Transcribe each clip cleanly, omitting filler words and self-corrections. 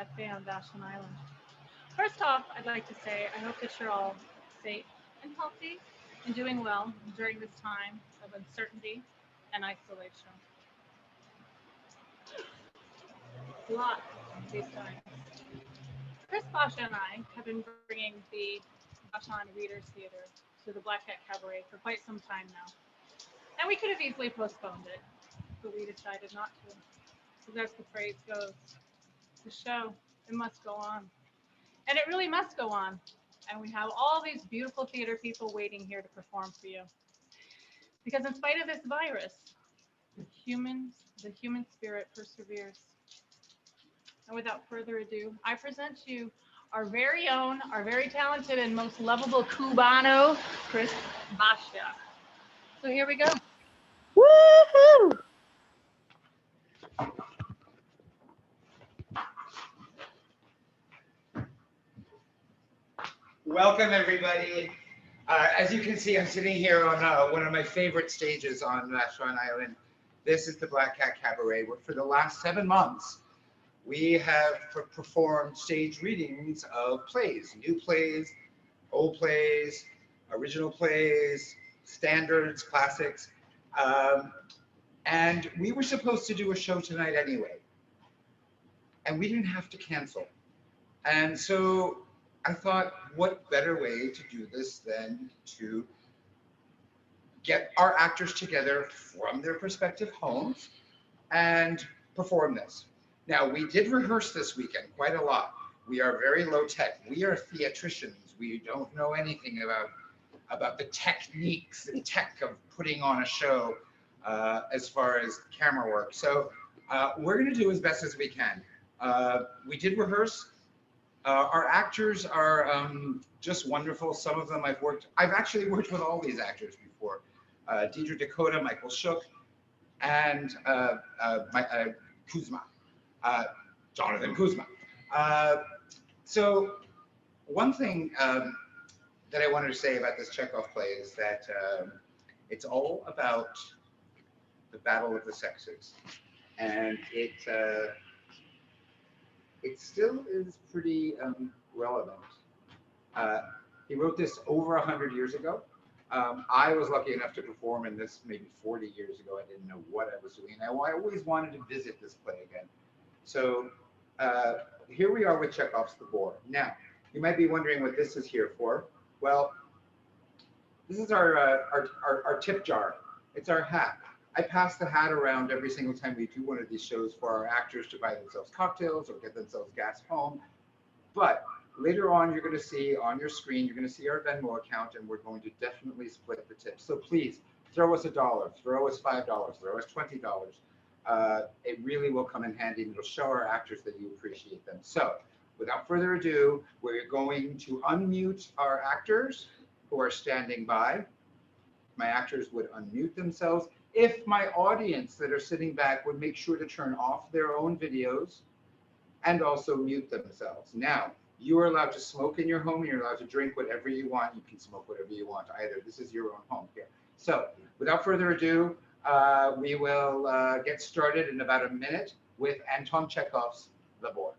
Cafe on Vashon Island. First off, I'd like to say I hope that you're all safe and healthy and doing well during this time of uncertainty and isolation. It's a lot these times. Chris Boscia and I have been bringing the Vashon Readers Theatre to the Black Cat Cabaret for quite some time now. And we could have easily postponed it, but we decided not to. Because as the phrase goes, the show, it must go on. And it really must go on. And we have all these beautiful theater people waiting here to perform for you. Because in spite of this virus, the human spirit perseveres. And without further ado, I present to you our very own, our very talented and most lovable Cubano, Chris Boscia. So here we go. Woohoo! Welcome, everybody. As you can see, I'm sitting here on one of my favorite stages on Vashon Island. This is the Black Cat Cabaret, where for the last 7 months, we have performed stage readings of plays, new plays, old plays, original plays, standards, classics. And we were supposed to do a show tonight anyway, and we didn't have to cancel. And so I thought, what better way to do this than to get our actors together from their respective homes and perform this. Now, we did rehearse this weekend quite a lot. We are very low tech. We are theatricians. We don't know anything about the techniques and tech of putting on a show as far as camera work. So we're going to do as best as we can. We did rehearse. Our actors are just wonderful. Some of them I've actually worked with all these actors before. Dedra, Dakota, Michael Shook, and Kuzma, Jonathan Kuzma. So one thing that I wanted to say about this Chekhov play is that it's all about the battle of the sexes, and it still is pretty relevant. He wrote this over 100 years ago. I was lucky enough to perform in this maybe 40 years ago. I didn't know what I was doing. I always wanted to visit this play again. So here we are with Chekhov's The Boor. Now, you might be wondering what this is here for. Well, this is our tip jar. It's our hat. I pass the hat around every single time we do one of these shows for our actors to buy themselves cocktails or get themselves gas home. But later on, you're going to see on your screen, you're going to see our Venmo account, and we're going to definitely split the tips. So please throw us $1, throw us $5, throw us $20. It really will come in handy, and it'll show our actors that you appreciate them. So without further ado, we're going to unmute our actors who are standing by. My actors would unmute themselves. If my audience that are sitting back would make sure to turn off their own videos and also mute themselves. Now, you are allowed to smoke in your home. You're allowed to drink whatever you want. You can smoke whatever you want either. This is your own home here. So without further ado, we will get started in about a minute with Anton Chekhov's The Boor.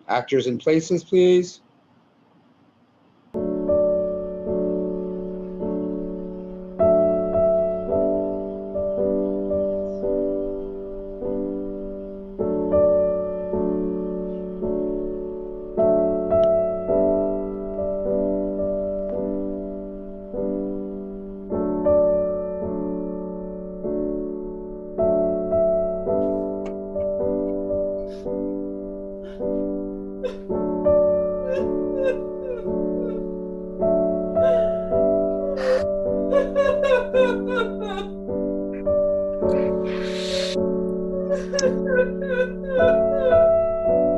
Actors in places, please.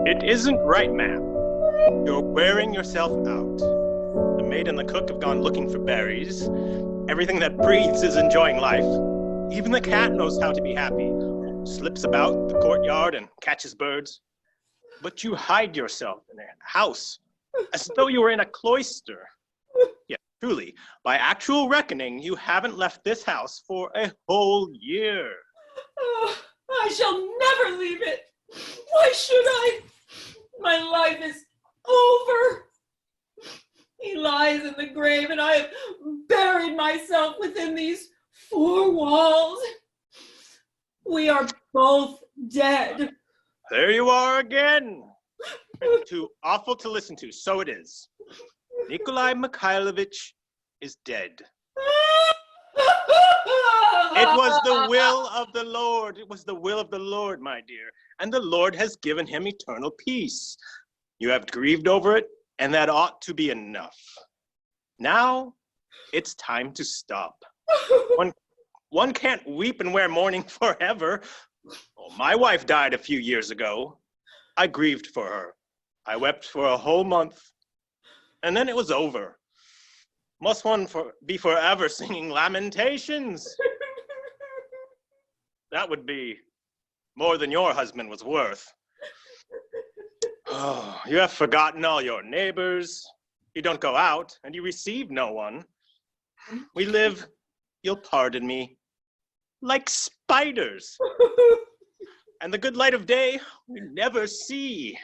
It isn't right, ma'am. You're wearing yourself out. The maid and the cook have gone looking for berries. Everything that breathes is enjoying life. Even the cat knows how to be happy. slips about the courtyard and catches birds. But you hide yourself in a house as though you were in a cloister. Yet, truly, by actual reckoning, you haven't left this house for a whole year. Oh, I shall never leave it. Why should I? My life is over. He lies in the grave, and I have buried myself within these four walls. We are both dead. There you are again. It's too awful to listen to, so it is. Nikolai Mikhailovich is dead. It was the will of the Lord. It was the will of the Lord, my dear. And the Lord has given him eternal peace. You have grieved over it, and that ought to be enough. Now, it's time to stop. One can't weep and wear mourning forever. Well, my wife died a few years ago. I grieved for her. I wept for a whole month, and then it was over. Must one be forever singing lamentations? That would be more than your husband was worth. Oh, you have forgotten all your neighbors. You don't go out, and you receive no one. We live, you'll pardon me, like spiders. And the good light of day we never see.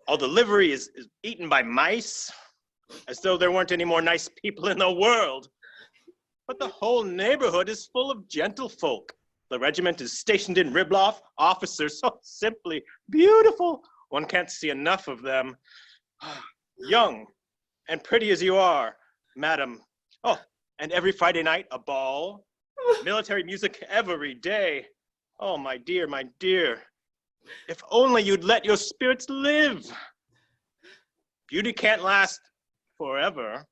All the livery is eaten by mice, as though there weren't any more nice people in the world. But the whole neighborhood is full of gentlefolk. The regiment is stationed in Ribloff, officers so simply beautiful. One can't see enough of them. Young and pretty as you are, madam. Oh, and every Friday night, a ball. Military music every day. Oh, my dear, my dear. If only you'd let your spirits live. Beauty can't last forever.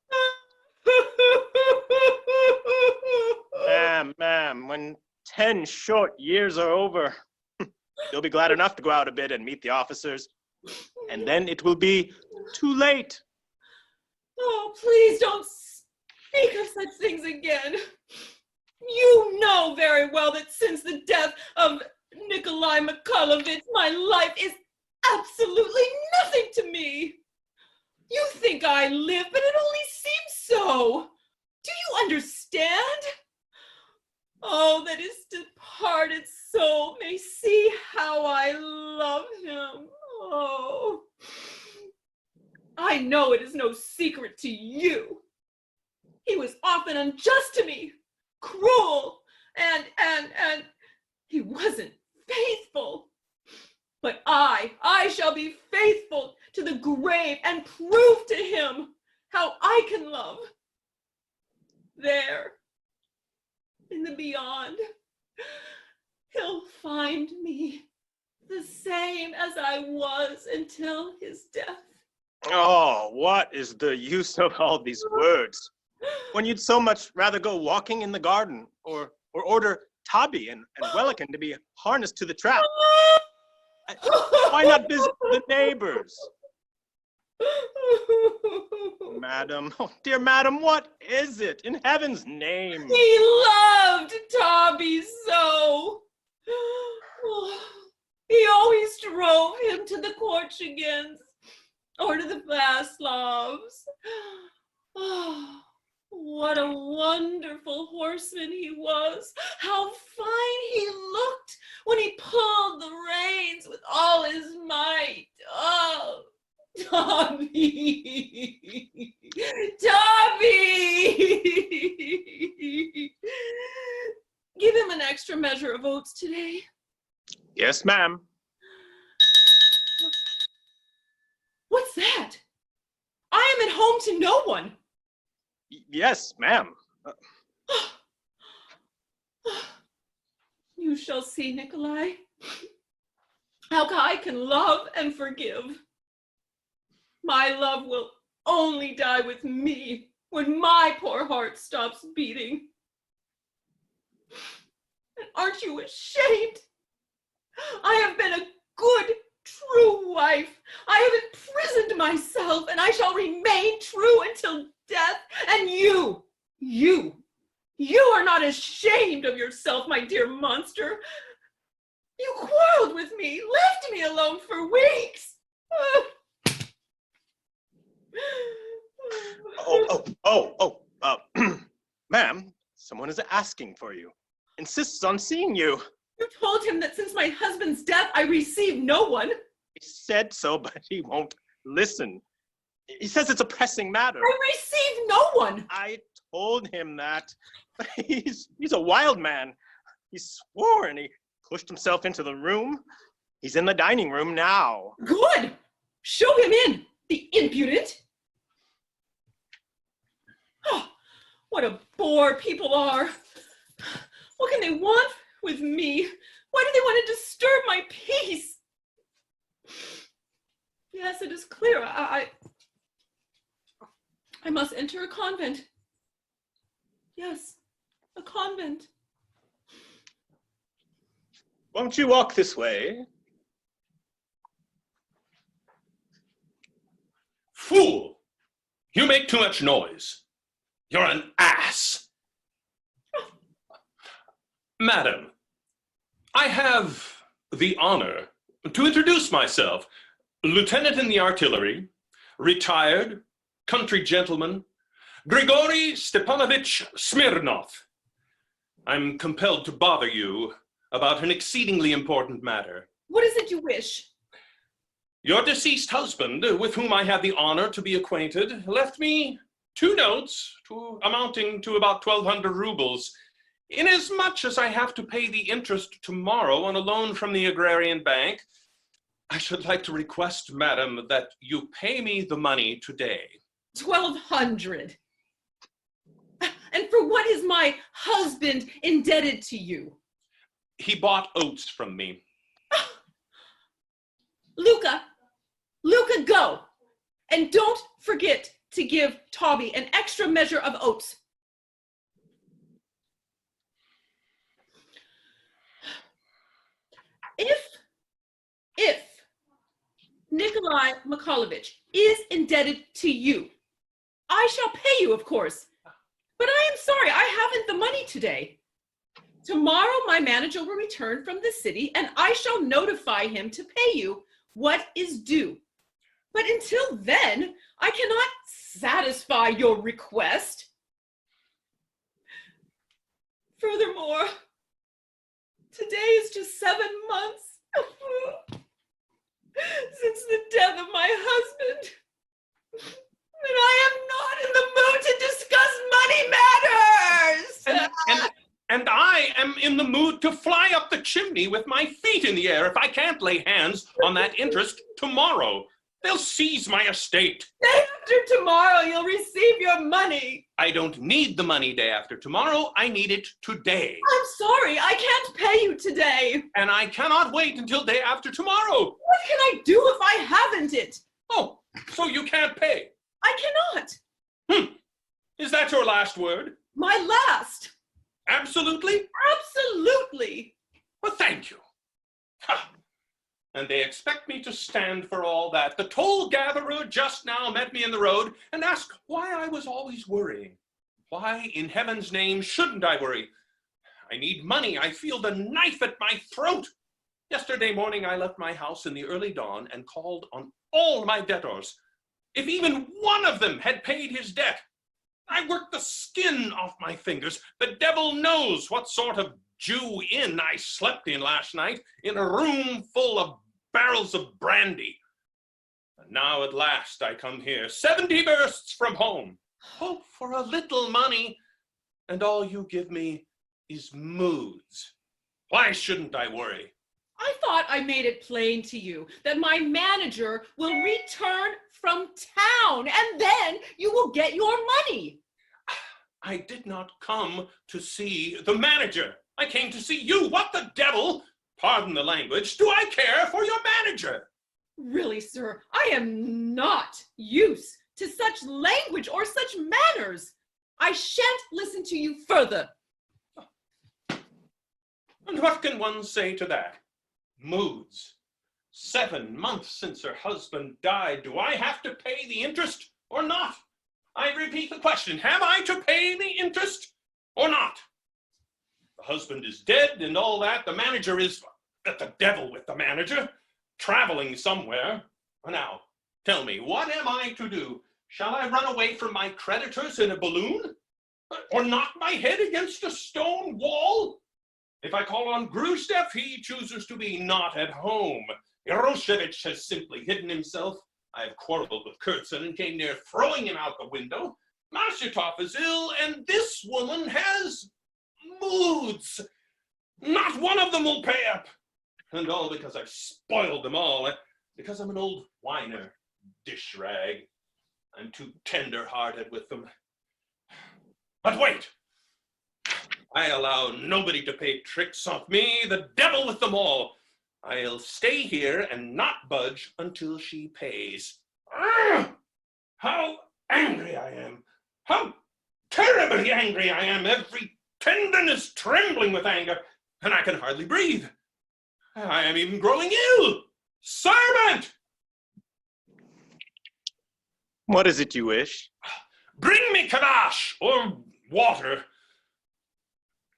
Ma'am, when 10 short years are over, you'll be glad enough to go out a bit and meet the officers. And then it will be too late. Oh, please don't speak of such things again. You know very well that since the death of Nikolai Mikhailovich, my life is absolutely nothing to me. You think I live, but it only seems so. Do you understand? Oh, that his departed soul may see how I love him. Oh, I know it is no secret to you. He was often unjust to me, cruel, and he wasn't faithful. But I shall be faithful to the grave and prove to him how I can love. There, in the beyond, he'll find me the same as I was until his death. Oh, what is the use of all these words? When you'd so much rather go walking in the garden or order Tabby and Wellican to be harnessed to the trap. Why not visit the neighbors? Madam, oh dear madam, what is it? In heaven's name. He loved Tabby so. He always drove him to the Korchagins or to the Vaslovs. Oh, what a wonderful horseman he was. How fine he looked when he pulled the reins with all his might. Oh, Tabby! Tabby! Give him an extra measure of oats today. Yes, ma'am. What's that? I am at home to no one. Yes, ma'am. You shall see, Nikolai, how I can love and forgive. My love will only die with me when my poor heart stops beating. And aren't you ashamed? I have been a good, true wife. I have imprisoned myself, and I shall remain true until death. And you are not ashamed of yourself, my dear monster. You quarreled with me, left me alone for weeks. Ma'am, someone is asking for you. Insists on seeing you. You told him that since my husband's death, I received no one. He said so, but he won't listen. He says it's a pressing matter. I received no one. I told him that. He's a wild man. He swore and he pushed himself into the room. He's in the dining room now. Good. Show him in, the impudent. Oh, what a bore people are. What can they want with me? Why do they want to disturb my peace? Yes, it is clear. I must enter a convent. Yes, a convent. Won't you walk this way? Fool! You make too much noise. You're an ass. Madam, I have the honor to introduce myself. Lieutenant in the artillery, retired, country gentleman, Grigory Stepanovich Smirnov. I'm compelled to bother you about an exceedingly important matter. What is it you wish? Your deceased husband, with whom I have the honor to be acquainted, left me 2 notes amounting to about 1,200 rubles. Inasmuch as I have to pay the interest tomorrow on a loan from the Agrarian Bank, I should like to request, madam, that you pay me the money today. 1,200. And for what is my husband indebted to you? He bought oats from me. Luca, go. And don't forget to give Tobby an extra measure of oats. If Nikolai Mikhailovich is indebted to you, I shall pay you, of course. But I am sorry, I haven't the money today. Tomorrow my manager will return from the city and I shall notify him to pay you what is due. But until then, I cannot satisfy your request. Furthermore, today is just 7 months since the death of my husband. And I am not in the mood to discuss money matters. And I am in the mood to fly up the chimney with my feet in the air if I can't lay hands on that interest tomorrow. They'll seize my estate. Day after tomorrow, you'll receive your money. I don't need the money day after tomorrow. I need it today. I'm sorry, I can't pay you today. And I cannot wait until day after tomorrow. What can I do if I haven't it? Oh, so you can't pay? I cannot. Is that your last word? My last. Absolutely? Absolutely. Well, thank you. Ha. And they expect me to stand for all that. The toll gatherer just now met me in the road and asked why I was always worrying. Why in heaven's name shouldn't I worry? I need money. I feel the knife at my throat. Yesterday morning, I left my house in the early dawn and called on all my debtors. If even one of them had paid his debt, I worked the skin off my fingers. The devil knows what sort of Jew inn I slept in last night, in a room full of barrels of brandy. And now at last I come here, 70 versts from home, hope for a little money, and all you give me is moods. Why shouldn't I worry? I thought I made it plain to you that my manager will return from town and then you will get your money. I did not come to see the manager. I came to see you. What the devil, pardon the language, do I care for your manager? Really, sir, I am not used to such language or such manners. I shan't listen to you further. And what can one say to that? Moods. 7 months since her husband died. Do I have to pay the interest or not? I repeat the question. Have I to pay the interest or not? The husband is dead and all that. The manager is the devil with the manager, traveling somewhere. Now, tell me, what am I to do? Shall I run away from my creditors in a balloon? Or knock my head against a stone wall? If I call on Gruzdev, he chooses to be not at home. Yaroshevich has simply hidden himself. I have quarreled with Kurtzin and came near throwing him out the window. Mashatov is ill, and this woman has moods. Not one of them will pay up. And all because I've spoiled them all. Because I'm an old whiner, dish rag. I'm too tender-hearted with them. But wait! I allow nobody to play tricks on me, the devil with them all. I'll stay here and not budge until she pays. How angry I am! How terribly angry I am! Every tendon is trembling with anger, and I can hardly breathe. I am even growing ill. Servant! What is it you wish? Bring me kadash or water.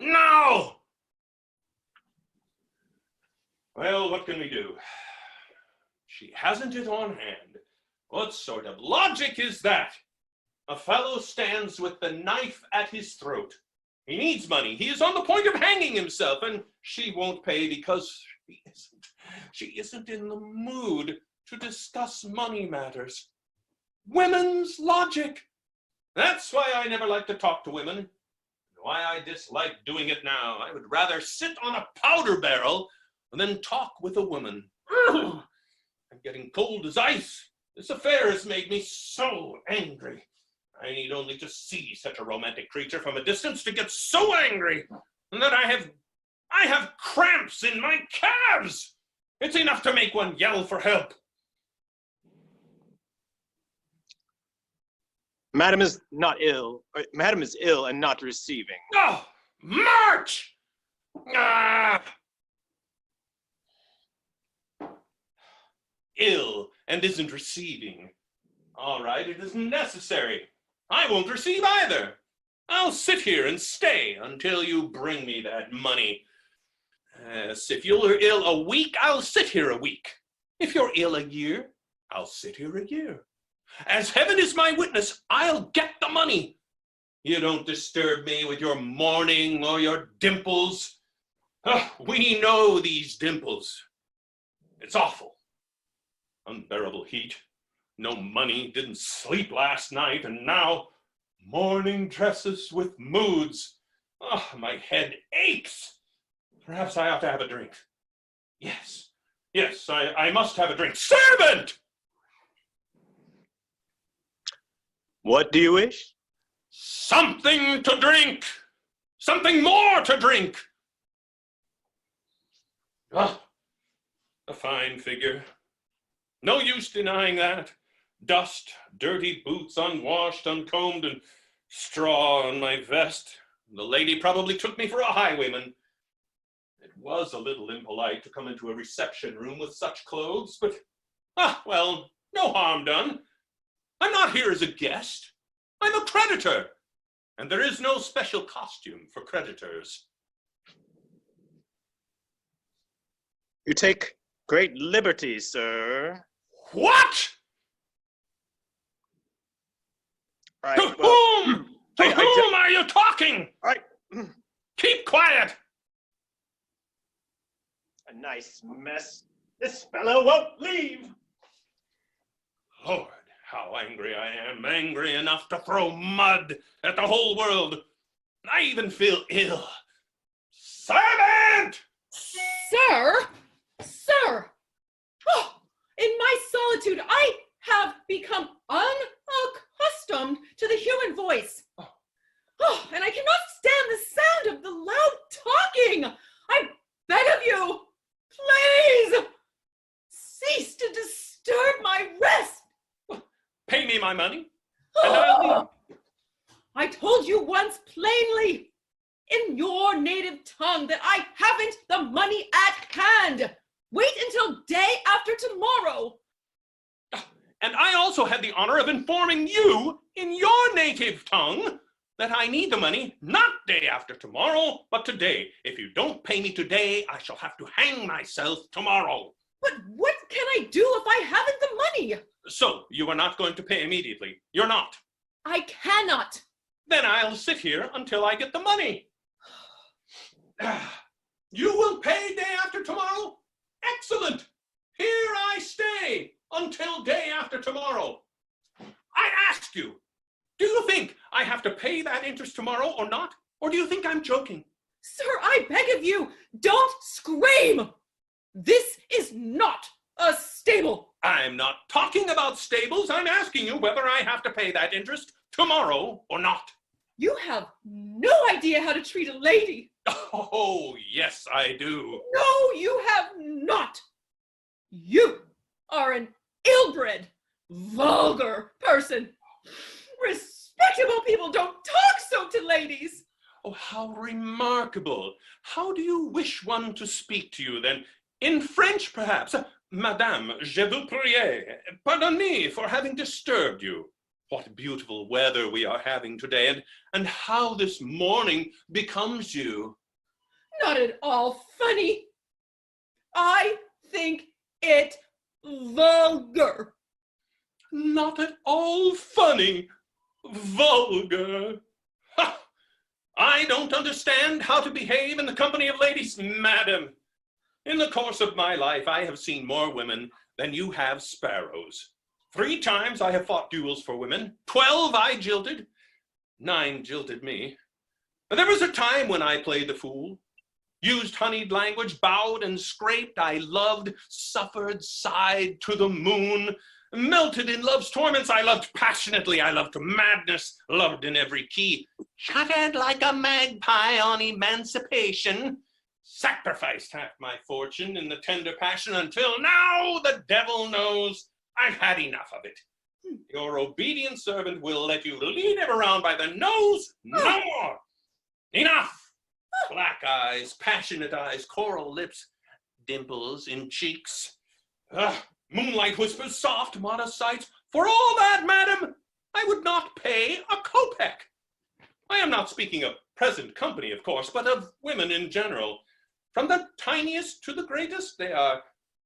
Now! Well, what can we do? She hasn't it on hand. What sort of logic is that? A fellow stands with the knife at his throat. He needs money. He is on the point of hanging himself, and she won't pay because she isn't in the mood to discuss money matters. Women's logic. That's why I never like to talk to women. Why I dislike doing it now. I would rather sit on a powder barrel than talk with a woman. I'm getting cold as ice. This affair has made me so angry. I need only to see such a romantic creature from a distance to get so angry that I have cramps in my calves. It's enough to make one yell for help. Madam is not ill. Madam is ill and not receiving. Oh, March! Ill and isn't receiving. All right, it isn't necessary. I won't receive either. I'll sit here and stay until you bring me that money. Yes, if you're ill a week, I'll sit here a week. If you're ill a year, I'll sit here a year. As heaven is my witness, I'll get the money. You don't disturb me with your mourning or your dimples. Oh, we know these dimples. It's awful. Unbearable heat. No money, didn't sleep last night, and now morning dresses with moods. Oh, my head aches. Perhaps I ought to have a drink. Yes, I must have a drink. Servant! What do you wish? Something to drink. Something more to drink. Ah, a fine figure. No use denying that. Dust, dirty boots, unwashed, uncombed, and straw on my vest. The lady probably took me for a highwayman. It was a little impolite to come into a reception room with such clothes, but, well, no harm done. I'm not here as a guest. I'm a creditor, and there is no special costume for creditors. You take great liberties, sir. What? Right, To whom? To whom are you talking? Right. Keep quiet. A nice mess. This fellow won't leave. Lord, how angry I am. Angry enough to throw mud at the whole world. I even feel ill. Servant! Sir! Sir! Oh, in my solitude, I have become unaccustomed to the human voice. Oh, and I cannot stand the sound of the loud talking. I beg of you, please, cease to disturb my rest. Pay me my money, and I'll leave. I told you once plainly, in your native tongue, that I haven't the money at hand. Wait until day after tomorrow. And I also had the honor of informing you in your native tongue that I need the money not day after tomorrow, but today. If you don't pay me today, I shall have to hang myself tomorrow. But what can I do if I haven't the money? So, you are not going to pay immediately. You're not. I cannot. Then I'll sit here until I get the money. You will pay day after tomorrow? Excellent. Here I stay until day after tomorrow. I ask you, do you think I have to pay that interest tomorrow or not? Or do you think I'm joking? Sir, I beg of you, don't scream. This is not a stable. I'm not talking about stables. I'm asking you whether I have to pay that interest tomorrow or not. You have no idea how to treat a lady. Oh, yes, I do. No, you have not. You are an ill-bred, vulgar person. Respectable people don't talk so to ladies. Oh, how remarkable. How do you wish one to speak to you, then? In French, perhaps? Madame, je vous prie, pardon me for having disturbed you. What beautiful weather we are having today, and how this morning becomes you. Not at all funny. I think it vulgar. Not at all funny. Vulgar. Ha! I don't understand how to behave in the company of ladies, madam. In the course of my life, I have seen more women than you have sparrows. 3 times I have fought duels for women. 12 I jilted. 9 jilted me. But there was a time when I played the fool, used honeyed language, bowed and scraped. I loved, suffered, sighed to the moon, melted in love's torments. I loved passionately. I loved madness, loved in every key, chattered like a magpie on emancipation, sacrificed half my fortune in the tender passion until now the devil knows I've had enough of it. Your obedient servant will let you lead him around by the nose. No more. Enough. Black eyes, passionate eyes, coral lips, dimples in cheeks. Moonlight whispers, soft, modest sights. For all that, madam, I would not pay a kopeck. I am not speaking of present company, of course, but of women in general. From the tiniest to the greatest, they are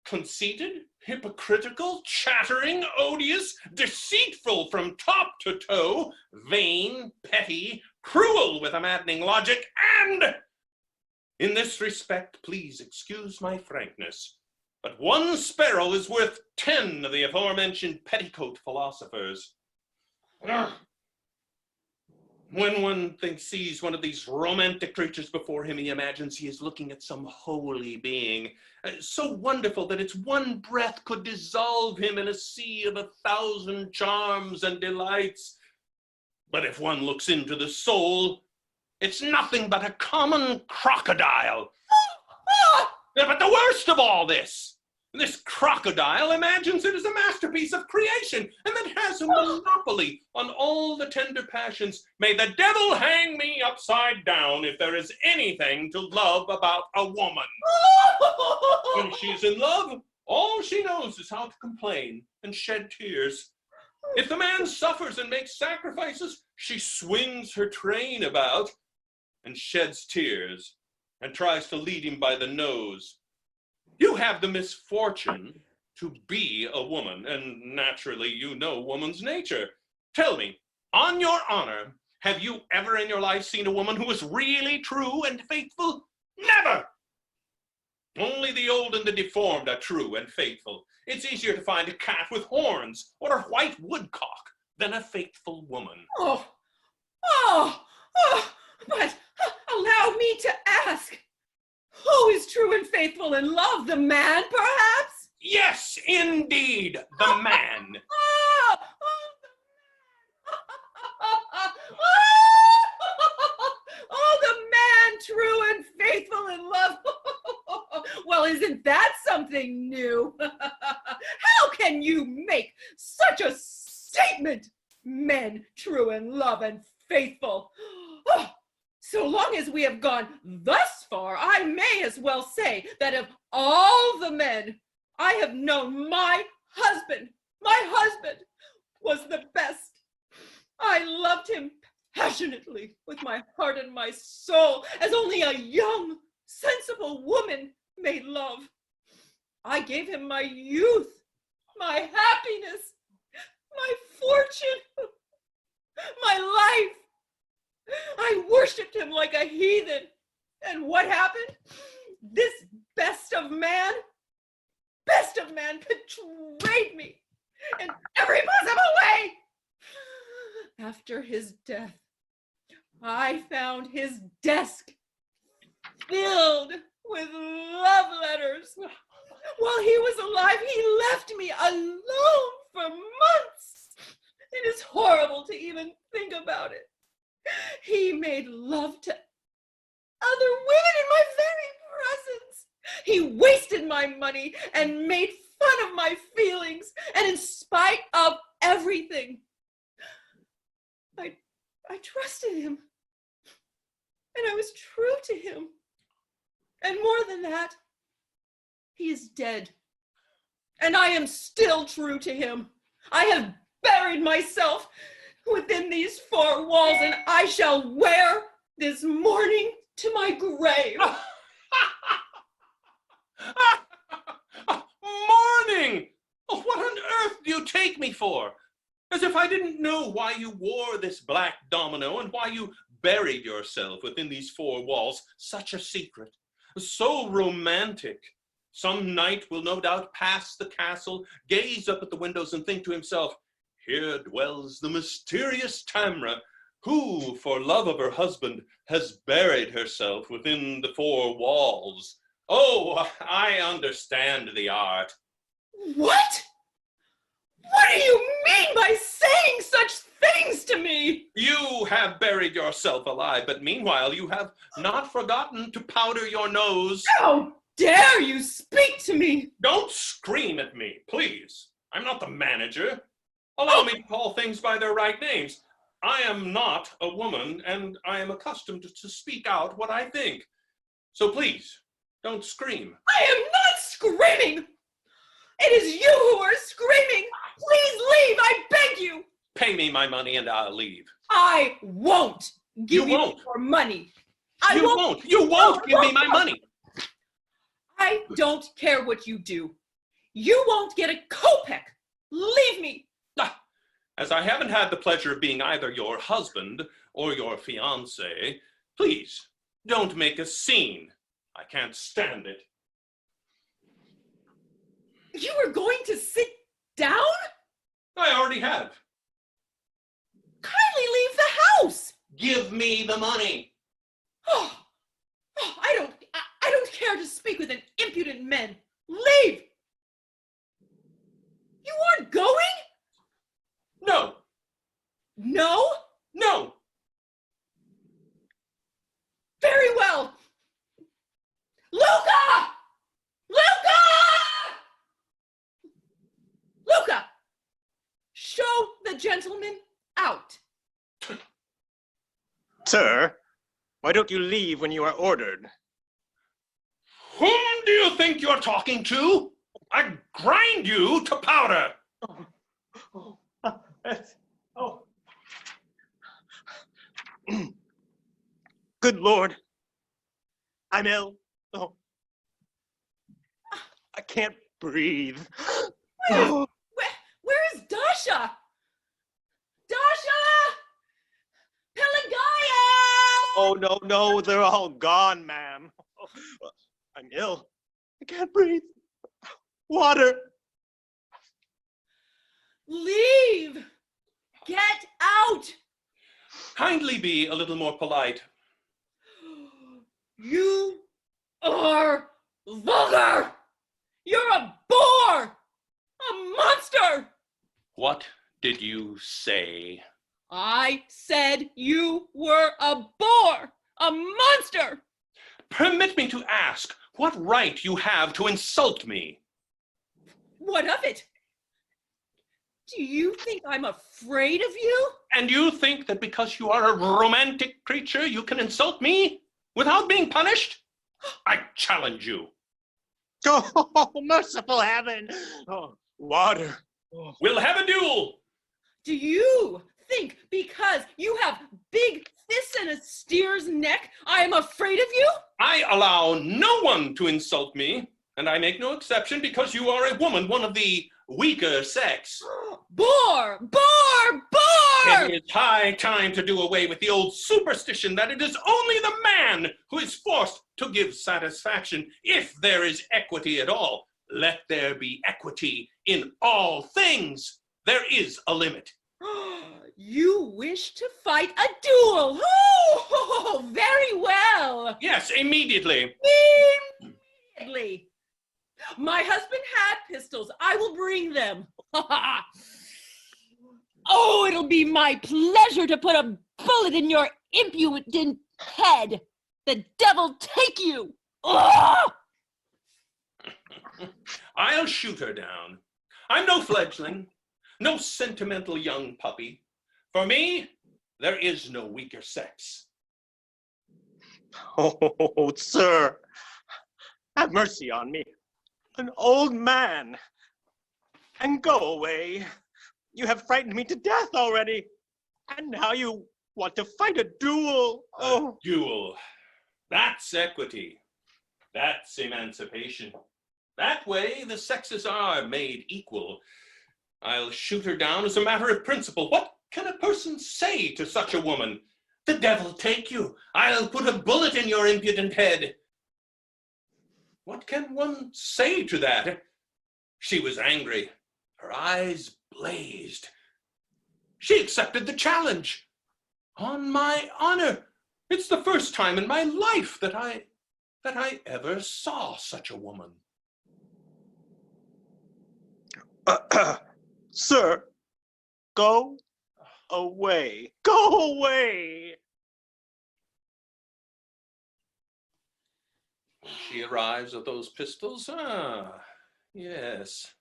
conceited, hypocritical, chattering, odious, deceitful from top to toe, vain, petty, cruel with a maddening logic, and in this respect, please excuse my frankness, but 1 sparrow is worth 10 of the aforementioned petticoat philosophers. When one sees one of these romantic creatures before him, he imagines he is looking at some holy being, so wonderful that its one breath could dissolve him in a sea of 1,000 charms and delights. But if one looks into the soul, it's nothing but a common crocodile. But the worst of all this crocodile imagines it is a masterpiece of creation and that has a monopoly on all the tender passions. May the devil hang me upside down if there is anything to love about a woman. When she's in love, all she knows is how to complain and shed tears. If the man suffers and makes sacrifices, she swings her train about and sheds tears and tries to lead him by the nose. You have the misfortune to be a woman, and naturally you know woman's nature. Tell me, on your honor, have you ever in your life seen a woman who is really true and faithful? Never! Only the old and the deformed are true and faithful. It's easier to find a cat with horns or a white woodcock than a faithful woman. But allow me to ask, who is true and faithful in love, the man, perhaps? Yes, indeed, the man. The man true and faithful in love. Well, isn't that something new? How can you make such a statement? Men true in love and faithful. So long as we have gone thus far, I may as well say that of all the men I have known, my husband was the best. I loved him passionately with my heart and my soul, as only a young, sensible woman may love. I gave him my youth, my happiness, my fortune, my life. I worshipped him like a heathen. And what happened? This best of man betrayed me in every possible way. After his death, I found his desk filled with love letters. While he was alive, he left me alone for months. It is horrible to even think about it. He made love to other women in my very presence. He wasted my money and made fun of my feelings. And in spite of everything, I trusted him. And I was true to him. And more than that, he is dead. And I am still true to him. I have buried myself within these four walls, and I shall wear this mourning to my grave. Mourning! Oh, what on earth do you take me for? As if I didn't know why you wore this black domino and why you buried yourself within these four walls. Such a secret. So romantic. Some knight will no doubt pass the castle, gaze up at the windows and think to himself, here dwells the mysterious Tamra, who, for love of her husband, has buried herself within the four walls. Oh, I understand the art. What? What do you mean by saying such things to me? You have buried yourself alive, but meanwhile you have not forgotten to powder your nose. How dare you speak to me? Don't scream at me, please. I'm not the manager. Allow me to call things by their right names. I am not a woman, and I am accustomed to speak out what I think. So please, don't scream. I am not screaming. It is you who are screaming. Please leave, I beg you. Pay me my money and I'll leave. I won't give you your money. You won't give me my money. I don't care what you do. You won't get a kopeck. Leave me. As I haven't had the pleasure of being either your husband or your fiancé, please don't make a scene. I can't stand it. You are going to sit down? I already have. Kindly leave the house. Give me the money. I don't care to speak with an impudent man. Leave. You aren't going? No. No? No. Very well. Luca! Luca! Show the gentleman out. Sir, why don't you leave when you are ordered? Whom do you think you're talking to? I grind you to powder. Good Lord. I'm ill. Oh. I can't breathe. Where is Dasha? Dasha! Pelagaya! Oh, no, they're all gone, ma'am. I'm ill. I can't breathe. Water. Leave! Get out! Kindly be a little more polite. You are vulgar! You're a boor! A monster! What did you say? I said you were a boor! A monster! Permit me to ask what right you have to insult me. What of it? Do you think I'm afraid of you? And you think that because you are a romantic creature, you can insult me without being punished? I challenge you. Oh, merciful heaven. Oh, water. Oh. We'll have a duel. Do you think because you have big fists and a steer's neck, I am afraid of you? I allow no one to insult me, and I make no exception because you are a woman, one of the weaker sex. Boor! Boor! Boor! It is high time to do away with the old superstition that it is only the man who is forced to give satisfaction, if there is equity at all. Let there be equity in all things. There is a limit. You wish to fight a duel? Oh, very well. Yes, immediately. Immediately. My husband had pistols. I will bring them. Oh, it'll be my pleasure to put a bullet in your impudent head. The devil take you. Ugh! I'll shoot her down. I'm no fledgling, no sentimental young puppy. For me, there is no weaker sex. Oh, sir, have mercy on me, an old man, and go away. You have frightened me to death already, and now you want to fight a duel. Oh, A duel. That's equity. That's emancipation. That way, the sexes are made equal. I'll shoot her down as a matter of principle. What can a person say to such a woman? The devil take you. I'll put a bullet in your impudent head. What can one say to that? She was angry. Her eyes blazed. She accepted the challenge. On my honor, it's the first time in my life that I ever saw such a woman. Sir, go away. Go away. She arrives at those pistols. Ah, yes.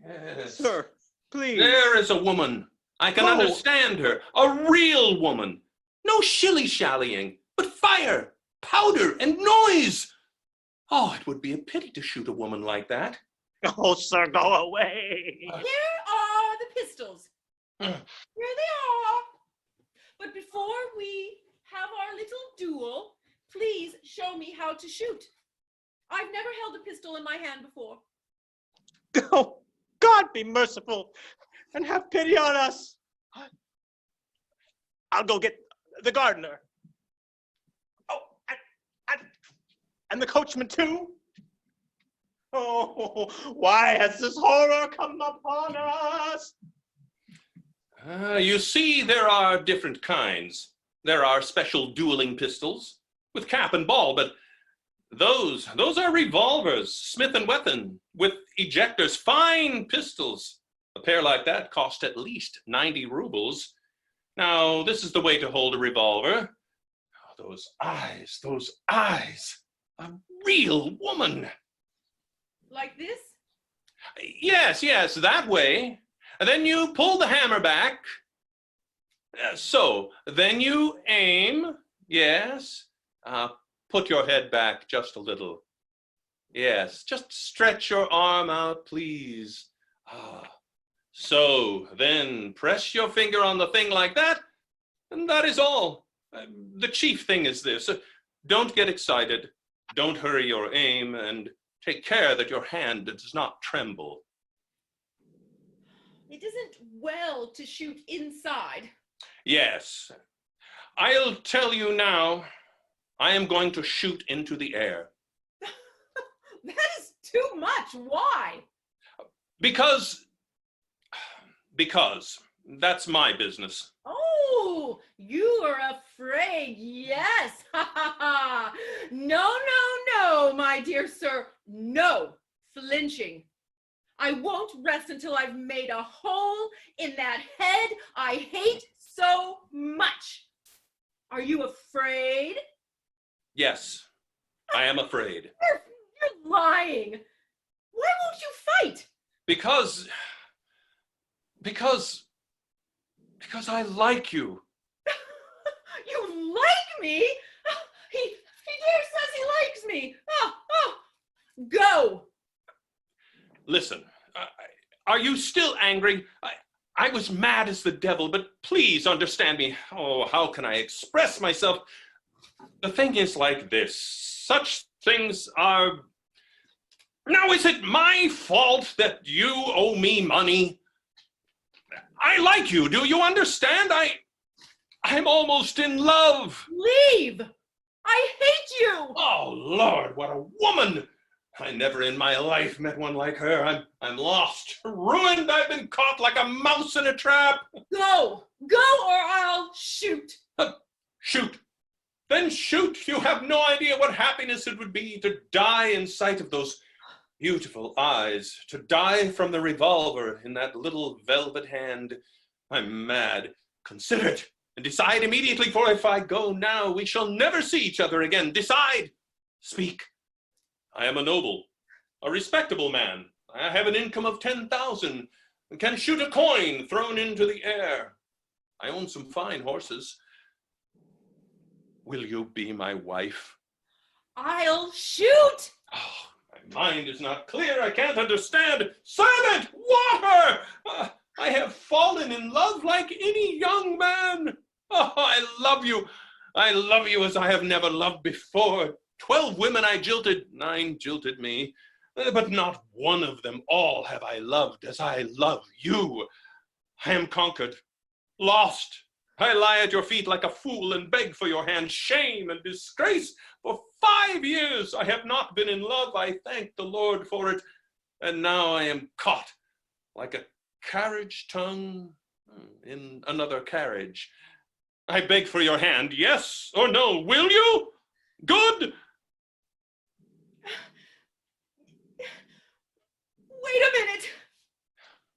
Yes. Sir, please. There is a woman. I can Go. understand her. A real woman. No shilly-shallying, but fire, powder, and noise. Oh, it would be a pity to shoot a woman like that. Oh, sir, go away. Here are the pistols. Here they are. But before we have our little duel, please show me how to shoot. I've never held a pistol in my hand before. Oh, God be merciful and have pity on us. I'll go get the gardener. Oh, and the coachman too. Oh, why has this horror come upon us? You see, there are different kinds. There are special dueling pistols with cap and ball, but those are revolvers, Smith & Wesson, with ejectors, fine pistols. A pair like that cost at least 90 rubles. Now, this is the way to hold a revolver. Oh, those eyes, a real woman. Like this? Yes, that way. And then you pull the hammer back. So, then you aim. Yes. Put your head back just a little. Yes, just stretch your arm out, please. So, then press your finger on the thing like that, and that is all. The chief thing is this. Don't get excited. Don't hurry your aim, and take care that your hand does not tremble. It isn't well to shoot inside. Yes. I'll tell you now, I am going to shoot into the air. That is too much. Why? Because that's my business. Oh, you are afraid. Yes. No, my dear sir. No flinching. I won't rest until I've made a hole in that head I hate so much. Are you afraid? Yes, I am afraid. You're lying. Why won't you fight? Because I like you. You like me? He dare says he likes me. Go. Listen, are you still angry? I was mad as the devil, but please understand me. Oh, how can I express myself? The thing is like this. Such things are... Now, is it my fault that you owe me money? I like you. Do you understand? I'm almost in love. Leave! I hate you! Oh, Lord, what a woman! I never in my life met one like her. I'm lost, ruined. I've been caught like a mouse in a trap. Go! Go or I'll shoot! Shoot. Then shoot. You have no idea what happiness it would be to die in sight of those beautiful eyes, to die from the revolver in that little velvet hand. I'm mad. Consider it and decide immediately, for if I go now, we shall never see each other again. Decide. Speak. I am a noble, a respectable man. I have an income of 10,000 and can shoot a coin thrown into the air. I own some fine horses. Will you be my wife? I'll shoot! Oh, my mind is not clear. I can't understand. Servant, water! I have fallen in love like any young man. Oh, I love you. I love you as I have never loved before. 12 women I jilted, 9 jilted me, but not one of them all have I loved as I love you. I am conquered, lost. I lie at your feet like a fool and beg for your hand. Shame and disgrace. For 5 years I have not been in love. I thank the Lord for it. And now I am caught like a carriage tongue in another carriage. I beg for your hand, yes or no. Will you? Good. Wait a minute.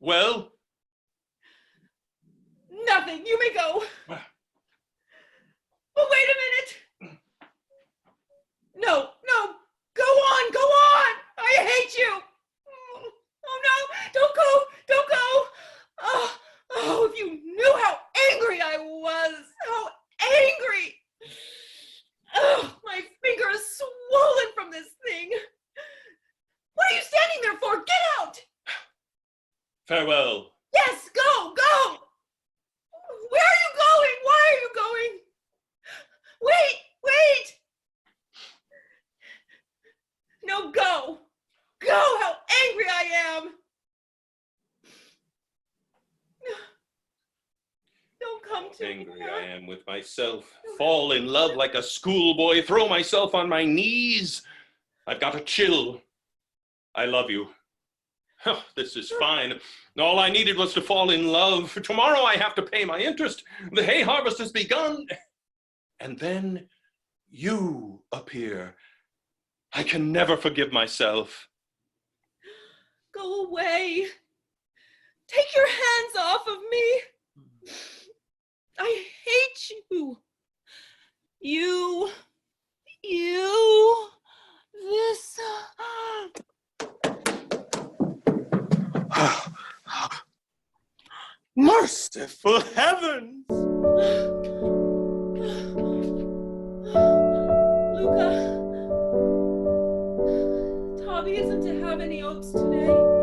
Well? Nothing. You may go. But wait a minute. No. Go on. Go on. I hate you. Oh no. Don't go. Don't go. Oh, if you knew how angry I was. How angry. Oh, my finger is swollen from this thing. What are you standing there for? Get out. Farewell. Yes, go. Where are you going? Why are you going? Wait. No, go. How angry I am. Don't come to me. Angry I am with myself. Fall in love like a schoolboy. Throw myself on my knees. I've got a chill. I love you. Oh, this is fine. All I needed was to fall in love. Tomorrow I have to pay my interest. The hay harvest has begun. And then you appear. I can never forgive myself. Go away. Take your hands off of me. I hate you. You. This. Merciful heavens! Luca. Tommy isn't to have any oats today.